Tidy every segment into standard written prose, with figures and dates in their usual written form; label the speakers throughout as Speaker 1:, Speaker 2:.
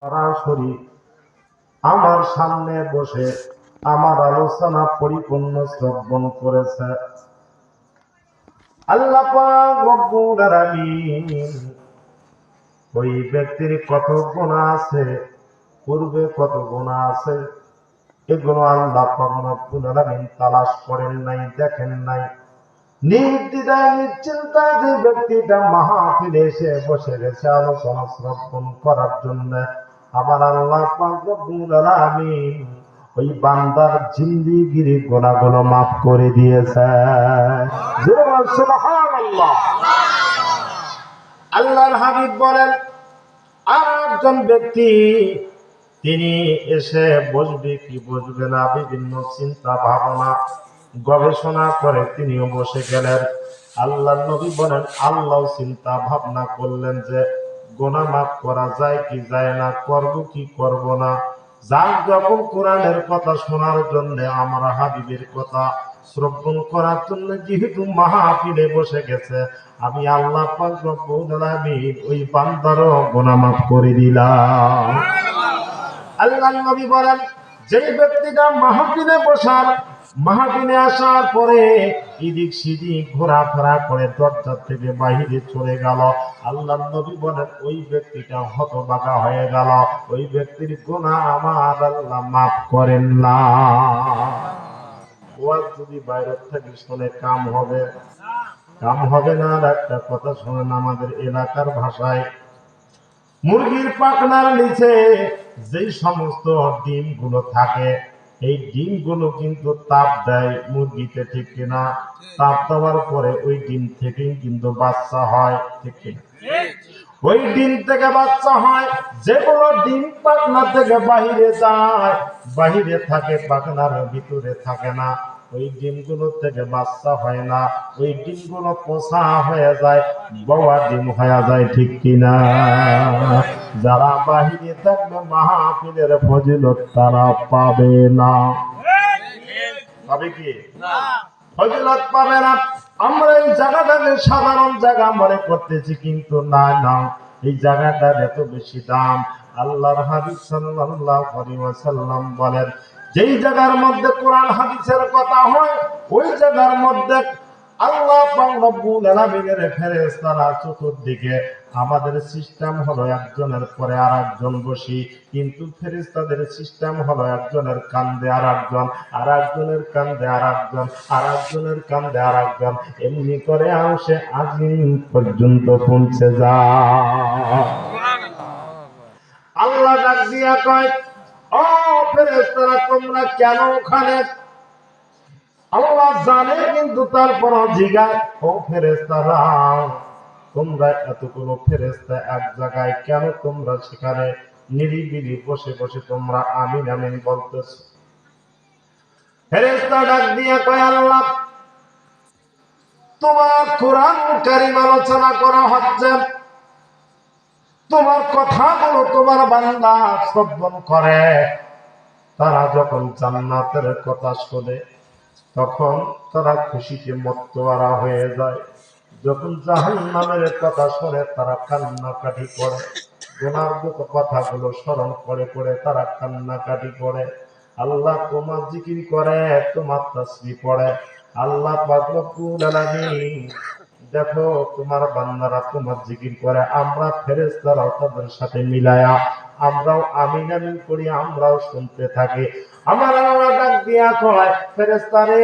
Speaker 1: সরাসরি আমার সামনে বসে আমার আলোচনা পরিপূর্ণ শ্রবণ করেছে। আল্লাহ পাক রব্বুল আলামিন ওই ব্যক্তির কত গুনাহ আছে, পূর্বে কত গুনাহ আছে, এগুলো আল্লাহ পাক রব্বুল আলামিন তালাশ করেন নাই, দেখেন নাই। নির্দ্বিধায় নিশ্চিন্তায় যে ব্যক্তিটা মাহফিলে এসে বসে গেছে আলোচনা শ্রবণ করার জন্য, আমার আল্লাহ পাক রব্বুল আলামিন ওই বান্দার জিন্দেগির গুনাহগুলো মাফ করে দিয়েছে। সুবহানাল্লাহ। আল্লাহর হাবিব বলেন, আর একজন ব্যক্তি তিনি এসে বসবে কি বসবে না বিভিন্ন চিন্তা ভাবনা গবেষণা করে তিনিও বসে গেলেন। আল্লাহর নবী বলেন, আল্লাহ চিন্তা ভাবনা করলেন যে গুনাহ মাফ করা যায় কি যায় না, করব কি করব না। যার যখন কোরআনের কথা শোনার জন্য, আমার হাবিবের কথা শ্রবণ করার জন্য যেহেতু মাহফিলে বসে গেছে, আমি আল্লাহ পাক রব্বুল আলামিন ওই বান্দারও গুনাহ মাফ করে দিলাম। আল্লাহর নবী বলেন, যে ব্যক্তিটা মাহফিলে বসার, মাহফিলে আসার পরে এদিক সেদিক ঘোরাফেরা করে দরজা থেকে বাহিরে চলে গেল, আল্লাহর নবী বলেন ওই ব্যক্তিটা হতভাগা হয়ে গেল, ওই ব্যক্তির গুনাহ আমার আল্লাহ মাফ করেন না। ওয়াজ যদি বাইরে থেকে শুনে কাম হবে? কাম হবে না। আর একটা কথা শোনেন, আমাদের এলাকার ভাষায় মুরগির পাখনার নিচে যে সমস্ত ডিমগুলো থাকে, এই ডিমগুলো কিন্তু তাপ দেয় মুরগিতে, ঠিক কিনা? তাপ দেওয়ার পরে ওই ডিম থেকেই কিন্তু বাচ্চা হয়, ঠিক কিনা? ওই ডিম থেকে বাচ্চা হয়। যেগুলো ডিম পাখনা থেকে বাহিরে যায়, বাহিরে থাকে, পাখনার ভিতরে থাকে না, ওই ডিমগুলো থেকে বাচ্চা হয় না, ওই ডিমগুলো পোষা হয়ে যায়, বড় ডিম হয়ে যায়, ঠিক কিনা? যারা বাহিরে থাকবে মাহফিলের ফজিলত তারা পাবে না। পাবে কি? ফজিলত পাবে না। আমরা এই জায়গাটাকে সাধারণ জায়গা মনে করতেছি, কিন্তু না না, এই জায়গাটার এত বেশি দাম। আল্লাহর হাবিব সাল্লাল্লাহু আলাইহি ওয়াসাল্লাম বলেন, যেই জায়গার মধ্যে কোরআন হাদিসের কথা হয়, ওই জায়গার মধ্যে আল্লাহ পাক রব্বুল আলামিনের ফেরেশতারা চতুর্দিকে, আমাদের সিস্টেম হলো একজনের পরে আরেকজন বসি, কিন্তু ফেরেশতাদের সিস্টেম হলো একজনের কান্দে আরেকজন, আরেকজনের কান্দে আরেকজন, আরেকজনের কান্দে আরেকজন, এমনি করে আরশে আজিম পর্যন্ত পৌঁছে যায়। আল্লাহ ডাক দিয়া কয়, ও ফেরেশতারা তোমরা কেন ওখানে? আল্লাহ জানে, কিন্তু তারপর জিগায়, ও ফেরেশতারা তোমরা এতগুলো ফেরেশতা এক জায়গায় কেন? তোমরা সেখানে নিরিবিলি বসে বসে তোমরা আমিন আমিন বলতেছো। ফেরেশতা ডাক দিয়ে কয়, আল্লাহ তোমার কোরআন কারীম আলোচনা করা হচ্ছে, তোমার কথাগুলো তোমার বান্দা শ্রবণ করে, তারা যখন জান্নাতের কথা শোনে তখন তারা খুশিতে মত্তওয়ারা হয়ে যায়, যখন জাহান্নামের কথা শোনে তারা কান্নাকাটি করে, গুনার কথাগুলো স্মরণ করে করে তারা কান্নাকাটি করে। আল্লাহ তোমার জিকির করে, তোমার তাসবিহ পড়ে। আল্লাহ পাক রব্বুল আলামিন দেখো তোমার বান্দারা তোমার জিকির করে, আমরা ফেরেশতারাও তাদের সাথে মিলায়া আমরাও আমিন আমিন করি, আমরাও শুনতে থাকি। আমার আল্লাহ ডাক দিয়া কয়, ফেরেশতারে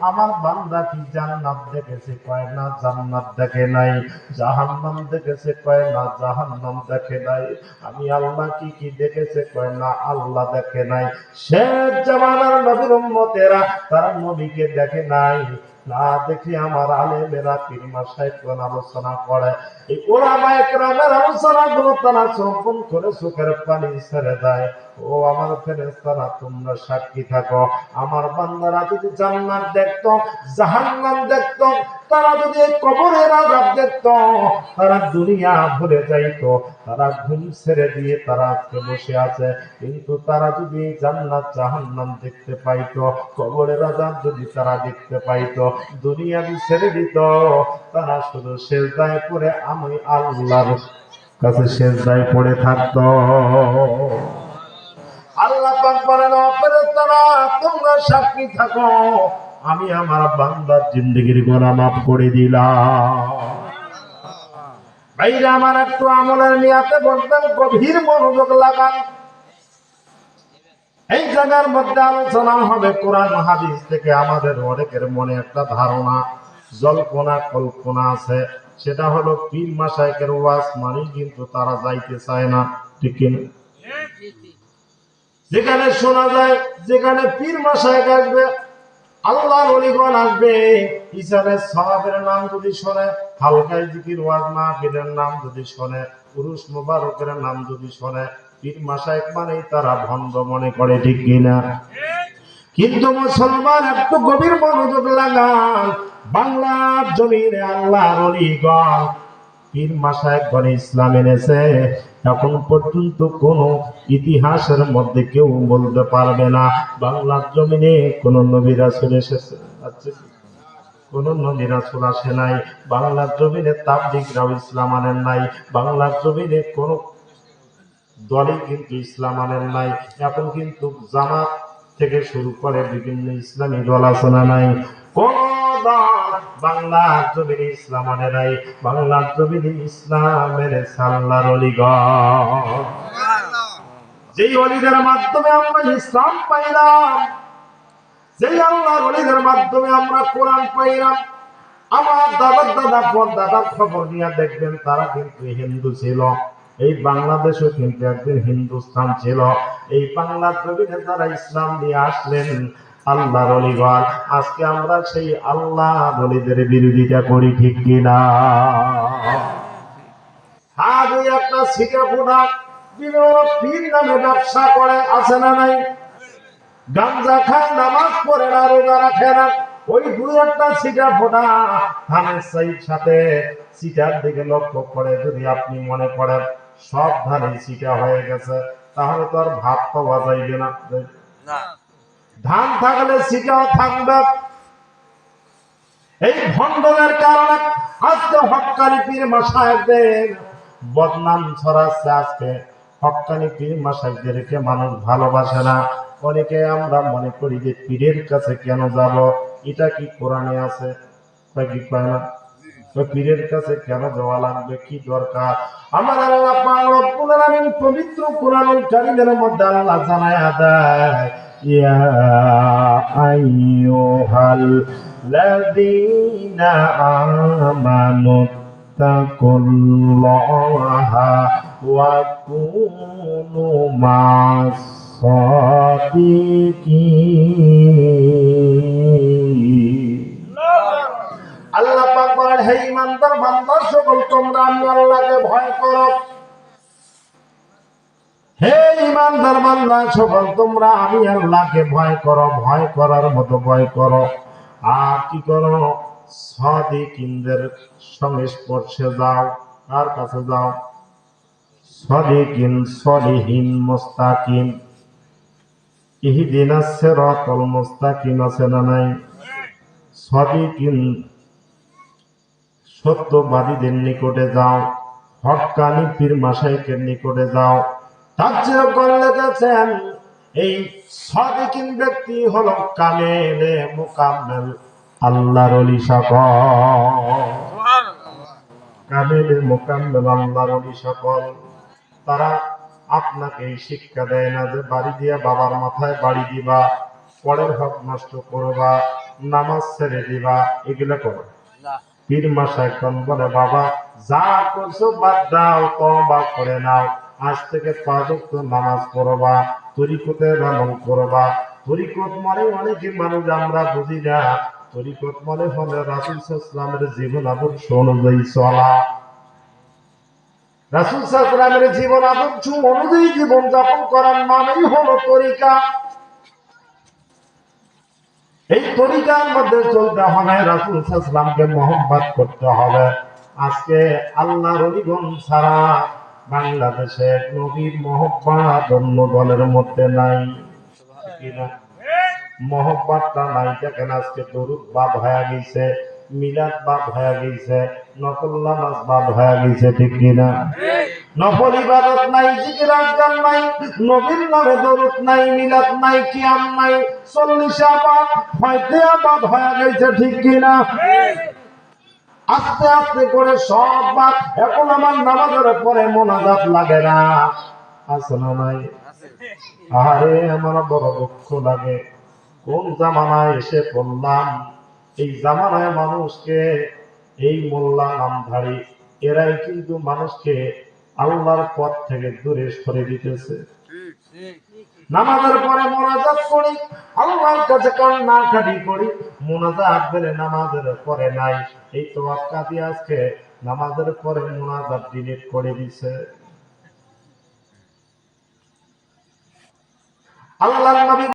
Speaker 1: আমার বান্দা কি জান্নাত দেখেছে? কয় না জান্নাত দেখে নাই। জাহান্নাম দেখেছে? কয় না জাহান্নাম দেখে নাই। আমি আল্লাহ কি কি দেখেছে? কয় না আল্লাহ দেখে নাই। শেষ জামানার নবীর উম্মতেরা তারা নবীকে দেখে নাই, না দেখে আমার আলেমেরা পীর মাশায়েখগণ আলোচনা করে, এই উলামায়ে কেরামের আলোচনাগুলো তারা শ্রবণ করে চোখের পানি ছেড়ে দেয়। ও আমার ফেরেশতারা তোমরা সাক্ষী থাকো, আমার বান্দারা যদি জান্নাত দেখতো, জাহান্নাম দেখতো, তারা যদি কবরের আযাব দেখতো, তারা দুনিয়া ভুলে যাইতো, তারা ঘুম ছেড়ে দিয়ে তারা আজকে বসে আছে। কিন্তু তারা যদি জান্নাত জাহান্নাম দেখতে পাইতো, কবরের আযাব যদি তারা দেখতে পাইতো, দুনিয়া ছেড়ে দিত, তারা শুধু সিজদায় পড়ে আমি আল্লাহর কাছে সেজদায় পড়ে থাকতো। আল্লাহ পাক বলেন, ও ফেরেশতারা, তোমরা সাক্ষী থাকো, আমি আমার বান্দার জিন্দেগির গুনাহ মাফ করে দিলাম। ভাইরা আমার, একটু আমলের নিয়াতে বলতেন, গভীর মনোযোগ লাগান। এই জায়গার মধ্যে আলোচনা হবে কোরআন হাদিস থেকে। আমাদের অনেকের মনে একটা ধারণা, জল্পনা কল্পনা আছে, সেটা হলো পীর মাশায়েখের ওয়াজ মানে কিন্তু তারা যাইতে চায় না, ঠিক কিনা? যেখানে শোনা যায়, যেখানে পীর মাশায়েখ আসবে, আল্লাহর ওলিগণ আসবে, ইসানের সাহাবের নাম যদি শোনে, হালকায় জিকির ওয়াজ মাহফিলের নাম যদি শোনে, পুরুষ মুবারকের নাম যদি শোনে, পীর মাশায়েখ মানেই তারা ভণ্ড মনে করে, ঠিক কিনা? কিন্তু মুসলমান, একটু গভীর মনোযোগ লাগান। বাংলার জমিনে আল্লাহর ওলিগণ, পীর মাশায়েখগণ ইসলাম এনেছে, এখন পর্যন্ত কোন ইতিহাসের মধ্যে কেউ বলতে পারবে না বাংলার জমিনে কোন নবী রাসূল এসেছে। আচ্ছা, কোন নবী রাসূল আসে নাই। বাংলার জমিনে তাবলীগরাও ইসলাম আনেন নাই। বাংলার জমিনে কোন দলই কিন্তু ইসলাম আনেন নাই। এখন কিন্তু জামাত থেকে শুরু করে বিভিন্ন ইসলামী দল আছে না নাই? কোন দল বাংলার জমিনে ইসলাম আনে নাই। বাংলার জমিনে ইসলামের আল্লাহর ওলিগণ, যেই ওলিদের মাধ্যমে আমরা ইসলাম পাইলাম, যেই আল্লাহর ওলিদের মাধ্যমে আমরা কোরআন পাইলাম। আমার দাদার খবর নিয়ে দেখবেন, তারা কিন্তু হিন্দু ছিল। এই বাংলাদেশও কিন্তু একদিন হিন্দুস্তান ছিল। এই বাংলার জমিনে যারা ইসলাম দিয়ে আসলেন, আল্লাহর ওলিগণ, আজকে আমরা সেই আল্লাহর ওলিদের বিরোধিতা করি, ঠিক কিনা? হ্যাঁ, দুই একটা ছিটে ফোটা বিভিন্ন পীর নামে ব্যবসা করে, আছে না নাই? গাঞ্জা খায়, নামাজ পড়ে না, রোজা রাখে না, ওই দুই একটা ছিটা ফোটা ধানের সাথে সিটার দিকে লক্ষ্য করে যদি আপনি মনে করেন সব ধানের সিটা হয়ে গেছে, তাহলে তো আর ভাত পাওয়া যাইবে না। ধান থাকলে সিটাও থাকবে। এই ভণ্ডনের কারণে আজকে হক্কানি পীর মাশায়েখদের বদনাম ছড়াচ্ছে। আজকে হক্কানি পীর মাশায়েখদেরকে মানুষ ভালোবাসে না। অনেকে আমরা মনে করি যে পীরের কাছে কেন যাব, এটা কি কোরআনে আছে? কি কয় না? তো পীরের কাছে কেন যাওয়া লাগবে, কি দরকার? আমার আল্লাহ পাক রব্বুল আলামিন পবিত্র কোরআনুল কারীমের মধ্যে আল্লাহ জানায়া দেয়, ইয়া আইয়ুহাল লাযীনা আমানু তাকুল্লাহা ওয়া কুনু মা'আস সাদিকিন। আল্লাহ পাক বলেন, হে ঈমানদার বান্দা সকল, তোমরা আমি আল্লাহকে ভয় করো। হে ঈমানদার বান্দা সকল, তোমরা আমি আল্লাহকে ভয় করো। ভয় করার মতো ভয় করো। আর কি করো? সাদিকিনদের সংস্পর্শে যাও। কার কাছে যাও? সাদিকিন, সলিহিন, মুস্তাকিম। ইহদিনাস সিরাতাল মুস্তাকিম আছে না নাই? সাদিকিন, সত্যবাদীদের নিকটে যাও। হক্কানি পীর মাশায়েখের নিকটে যাও। তাফসীরে লিখেছেন, এই সাদিকিন ব্যক্তি হলো কামেলে মুকাম্মেল আল্লাহর ওলি সকল। কামেলে মুকাম্মেল আল্লাহর ওলি সকল। তারা আপনাকে শিক্ষা দেয় না যে বাড়ি দিয়া বাবার মাথায় বাড়ি দিবা, পরের হক নষ্ট করবা, নামাজ ছেড়ে দিবা, এগুলো করো। পীর মাশায়েখগণ বলে, বাবা যা করছো বাদ দাও, তওবা করে নাও, আজ থেকে 5 ওয়াক্ত নামাজ পড়বা, তরিকতের আমল করবা। তরিকত মানে অনেকে মানুষ আমরা বুঝি না। তরিকত মানে হলো রাসূল সাল্লাল্লাহু আলাইহি ওয়াসাল্লামের জীবন আদর্শ অনুযায়ী চলা। রাসূল সাল্লাল্লাহু আলাইহি ওয়াসাল্লামের জীবন আদর্শ অনুযায়ী জীবন যাপন করার নামই হলো তরিকা। এই তরিকার মধ্যে চলতে হবে, রাসূল সাল্লাল্লাহু আলাইহি ওয়াসাল্লামকে মহব্বত করতে হবে। আজকে আল্লাহর ওলিগণ ছাড়া বাংলাদেশে নবীর মহব্বত অন্য দলের মধ্যে নাই, কিনা? মহব্বতটা নাই। দেখেন আজকে দরুদ বাদ হয়ে গেছে, মিলাদ বাদ হয়ে গেছে, নফল নামাজ বাদ হয়ে গেছে, ঠিক কিনা? নফল ইবাদত নাই, জিকির আজকার নাই, নবীর নামে দরুদ নাই, মিলাদ নাই, কিয়াম নাই, 40 আবাদ হয়তো আবাদ হয়ে গেছে, ঠিক কিনা? আস্তে আস্তে করে সব বাদ। এখন আমার নামাজের পরে মোনাজাত লাগে না, আছে না নাই? আরে আমার বড় দুঃখ লাগে, কোন জামানায় এসে পড়লাম। এই জামানায় মানুষকে এই মোল্লা নামধারী এরাই কিন্তু মানুষকে আল্লাহর পথ থেকে দূরে সরে দিতেছে। নামাজের পরে মোনাজাত করি, আল্লাহর কাছে কান্নাকাটি করি, মোনাজাত বেলে নামাজের পরে নাই। এই তো কাজী আজকে নামাজের পরে মোনাজাত ডিলিট করে দিছে। আল্লাহর নবী